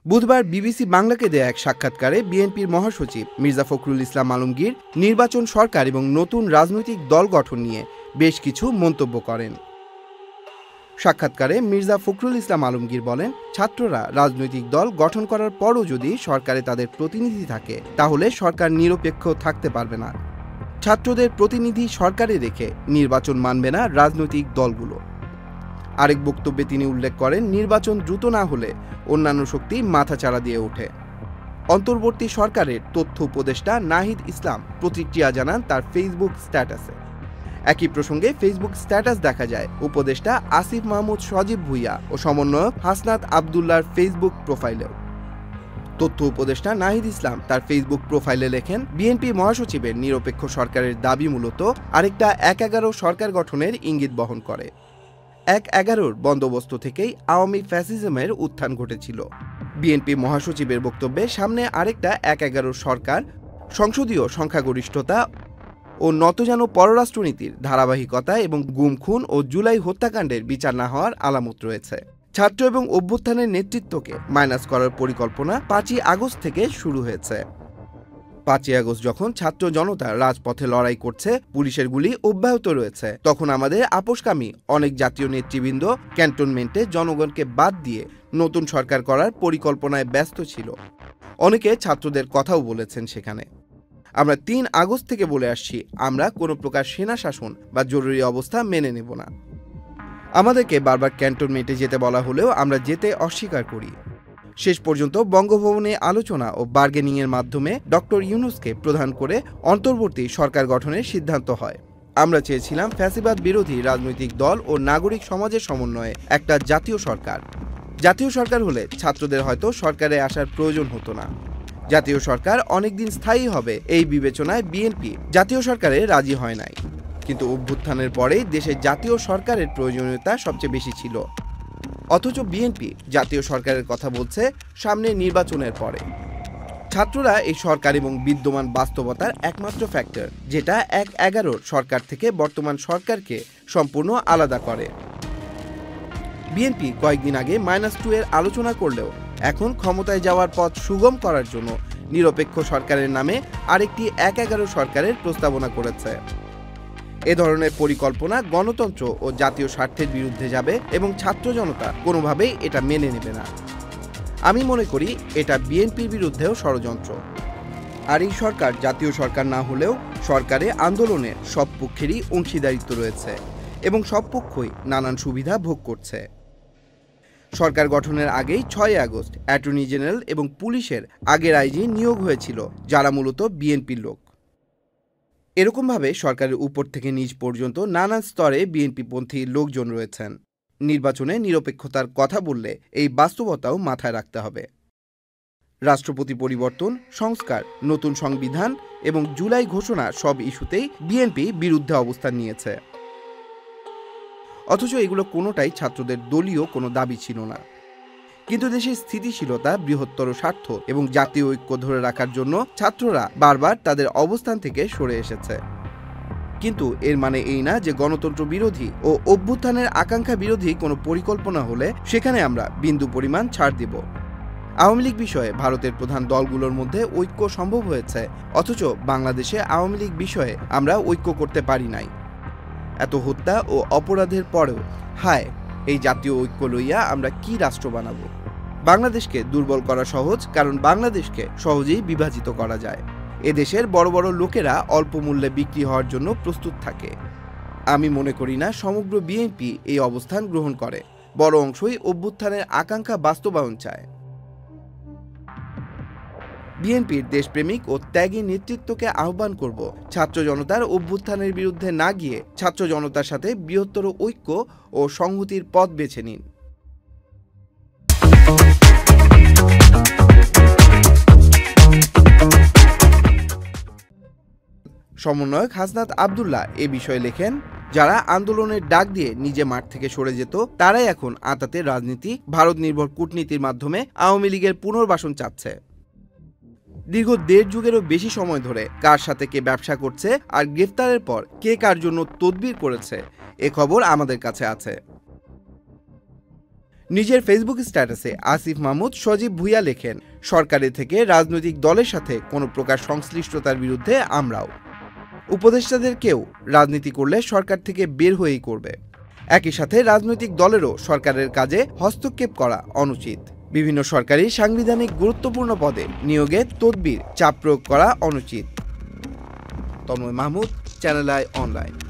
বুধবার বিবিসি বাংলাকে দেয়া এক সাক্ষাৎকারে বিএনপির মহাসচিব মির্জা ফখরুল ইসলাম আলমগীর নির্বাচন সরকার এবং নতুন রাজনৈতিক দল গঠন নিয়ে বেশ কিছু মন্তব্য করেন। সাক্ষাৎকারে মির্জা ফখরুল ইসলাম আলমগীর বলেন, ছাত্ররা রাজনৈতিক দল গঠন করার পরও যদি সরকারে তাদের প্রতিনিধি থাকে তাহলে সরকার নিরপেক্ষ থাকতে পারবে না। ছাত্রদের প্রতিনিধি সরকারে রেখে নির্বাচন মানবে না রাজনৈতিক দলগুলো। আরেক বক্তব্যে তিনি উল্লেখ করেন, নির্বাচন দ্রুত না হলে অন্যান্য শক্তি মাথাচাড়া দিয়ে ওঠে। অন্তর্বর্তী সরকারের তথ্য উপদেষ্টা নাহিদ ইসলাম প্রতিক্রিয়া জানান তার ফেসবুক স্ট্যাটাসে। একই প্রসঙ্গে ফেসবুক স্ট্যাটাস দেখা যায় উপদেষ্টা আসিফ মাহমুদ সজীব ভুইয়া ও সমন্বয়ক হাসনাত আবদুল্লাহর ফেসবুক প্রোফাইলেও। তথ্য উপদেষ্টা নাহিদ ইসলাম তার ফেসবুক প্রোফাইলে লেখেন, বিএনপি মহাসচিবের নিরপেক্ষ সরকারের দাবি মূলত আরেকটা ১/১১ সরকার গঠনের ইঙ্গিত বহন করে। ১/১১ বন্দোবস্ত থেকেই আওয়ামী ফ্যাসিজমের উত্থান ঘটেছিল। বিএনপি মহাসচিবের বক্তব্যে সামনে আরেকটা ১/১১ সরকার, সংসদীয় সংখ্যাগরিষ্ঠতা ও নতজানু পররাষ্ট্রনীতির ধারাবাহিকতা এবং গুম খুন ও জুলাই হত্যাকাণ্ডের বিচার না হওয়ার আলামত রয়েছে। ছাত্র এবং অভ্যুত্থানের নেতৃত্বকে মাইনাস করার পরিকল্পনা ৫ই আগস্ট থেকে শুরু হয়েছে। ৫ই আগস্ট যখন ছাত্র জনতা রাজপথে লড়াই করছে, পুলিশের গুলি অব্যাহত রয়েছে, তখন আমাদের আপোষকামী অনেক জাতীয় নেতৃবৃন্দ ক্যান্টনমেন্টে জনগণকে বাদ দিয়ে নতুন সরকার করার পরিকল্পনায় ব্যস্ত ছিল। অনেকে ছাত্রদের কথাও বলেছেন সেখানে। আমরা ৩ আগস্ট থেকে বলে আসছি, আমরা কোনো প্রকার সেনা শাসন বা জরুরি অবস্থা মেনে নেব না। আমাদেরকে বারবার ক্যান্টনমেন্টে যেতে বলা হলেও আমরা যেতে অস্বীকার করি। শেষ পর্যন্ত বঙ্গভবনে আলোচনা ও বার্গেনিংয়ের মাধ্যমে ডক্টর ইউনূসকে প্রধান করে অন্তর্বর্তী সরকার গঠনের সিদ্ধান্ত হয়। আমরা চেয়েছিলাম ফ্যাসিবাদ বিরোধী রাজনৈতিক দল ও নাগরিক সমাজের সমন্বয়ে একটা জাতীয় সরকার। জাতীয় সরকার হলে ছাত্রদের হয়তো সরকারে আসার প্রয়োজন হতো না। জাতীয় সরকার অনেকদিন স্থায়ী হবে এই বিবেচনায় বিএনপি জাতীয় সরকারে রাজি হয় নাই। কিন্তু অভ্যুত্থানের পরেই দেশে জাতীয় সরকারের প্রয়োজনীয়তা সবচেয়ে বেশি ছিল। অথচ বিএনপি জাতীয় সরকারের কথা বলছে সামনে নির্বাচনের পরে। ছাত্ররা এই সরকার এবং বিদ্যমান বাস্তবতার একমাত্র ফ্যাক্টর, যেটা ১/১১ সরকার থেকে বর্তমান সরকারকে সম্পূর্ণ আলাদা করে। বিএনপি কয়েকদিন আগে -2 এর আলোচনা করলেও এখন ক্ষমতায় যাওয়ার পথ সুগম করার জন্য নিরপেক্ষ সরকারের নামে আরেকটি ১/১১ সরকারের প্রস্তাবনা করেছে। এ ধরনের পরিকল্পনা গণতন্ত্র ও জাতীয় স্বার্থের বিরুদ্ধে যাবে এবং ছাত্র জনতা কোনোভাবেই এটা মেনে নেবে না। আমি মনে করি এটা বিএনপির বিরুদ্ধেও ষড়যন্ত্র। আর এই সরকার জাতীয় সরকার না হলেও সরকারে আন্দোলনের সব পক্ষেরই অংশীদারিত্ব রয়েছে এবং সব পক্ষই নানান সুবিধা ভোগ করছে। সরকার গঠনের আগেই ৬ আগস্ট অ্যাটর্নি জেনারেল এবং পুলিশের আগের আইজি নিয়োগ হয়েছিল, যারা মূলত বিএনপির লোক। এরকমভাবে সরকারের উপর থেকে নিচ পর্যন্ত নানান স্তরে বিএনপিপন্থী লোকজন রয়েছেন। নির্বাচনে নিরপেক্ষতার কথা বললে এই বাস্তবতাও মাথায় রাখতে হবে। রাষ্ট্রপতি পরিবর্তন, সংস্কার, নতুন সংবিধান এবং জুলাই ঘোষণা সব ইস্যুতেই বিএনপি বিরুদ্ধে অবস্থান নিয়েছে। অথচ এগুলো কোনোটাই ছাত্রদের দলীয় কোনো দাবি ছিল না। কিন্তু দেশের স্থিতিশীলতা, বৃহত্তর স্বার্থ এবং জাতীয় ঐক্য ধরে রাখার জন্য ছাত্ররা বারবার তাদের অবস্থান থেকে সরে এসেছে। কিন্তু এর মানে এই না যে গণতন্ত্র বিরোধী ও অভ্যুত্থানের আকাঙ্ক্ষা বিরোধী কোনো পরিকল্পনা হলে সেখানে আমরা বিন্দু পরিমাণ ছাড় দেব। আওয়ামী লীগ বিষয়ে ভারতের প্রধান দলগুলোর মধ্যে ঐক্য সম্ভব হয়েছে, অথচ বাংলাদেশে আওয়ামী লীগ বিষয়ে আমরা ঐক্য করতে পারি নাই। এত হত্যা ও অপরাধের পরেও হায়, এই জাতীয় ঐক্য লইয়া আমরা কি রাষ্ট্র বানাবো? বাংলাদেশকে দুর্বল করা সহজ, কারণ বাংলাদেশকে সহজেই বিভাজিত করা যায়। এদেশের বড় বড় লোকেরা অল্প মূল্যে বিক্রি হওয়ার জন্য প্রস্তুত থাকে। আমি মনে করি না সমগ্র বিএনপি এই অবস্থান গ্রহণ করে, বড় অংশই অভ্যুত্থানের আকাঙ্ক্ষা বাস্তবায়ন চায়। বিএনপির দেশপ্রেমিক ও ত্যাগী নেতৃত্বকে আহ্বান করব, ছাত্র জনতার অভ্যুত্থানের বিরুদ্ধে না গিয়ে ছাত্র জনতার সাথে বৃহত্তর ঐক্য ও সংহতির পথ বেছে নিন। সমন্বয়ক হাসনাত আবদুল্লাহ এ বিষয়ে লেখেন, যারা আন্দোলনের ডাক দিয়ে নিজে মাঠ থেকে সরে যেত, তারাই এখন আঁতাতে রাজনীতি, ভারত নির্ভর কূটনীতির মাধ্যমে আওয়ামী লীগের পুনর্বাসন চাচ্ছে। দীর্ঘ ১.৫ যুগেরও বেশি সময় ধরে কার সাথে কে ব্যবসা করছে আর গ্রেফতারের পর কে কার জন্য তদবির করেছে, এ খবর আমাদের কাছে আছে। নিজের ফেসবুক স্ট্যাটাসে আসিফ মাহমুদ সজীব ভুঁইয়া লেখেন, সরকারের থেকে রাজনৈতিক দলের সাথে কোনো প্রকার সংশ্লিষ্টতার বিরুদ্ধে আমরাও। উপদেষ্টাদের কেউ রাজনীতি করলে সরকার থেকে বের হয়েই করবে। একই সাথে রাজনৈতিক দলেরও সরকারের কাজে হস্তক্ষেপ করা অনুচিত। বিভিন্ন সরকারি সাংবিধানিক গুরুত্বপূর্ণ পদে নিয়োগে তদবির চাপ প্রয়োগ করা অনুচিত। Tanmoy Mahmud, channel I online.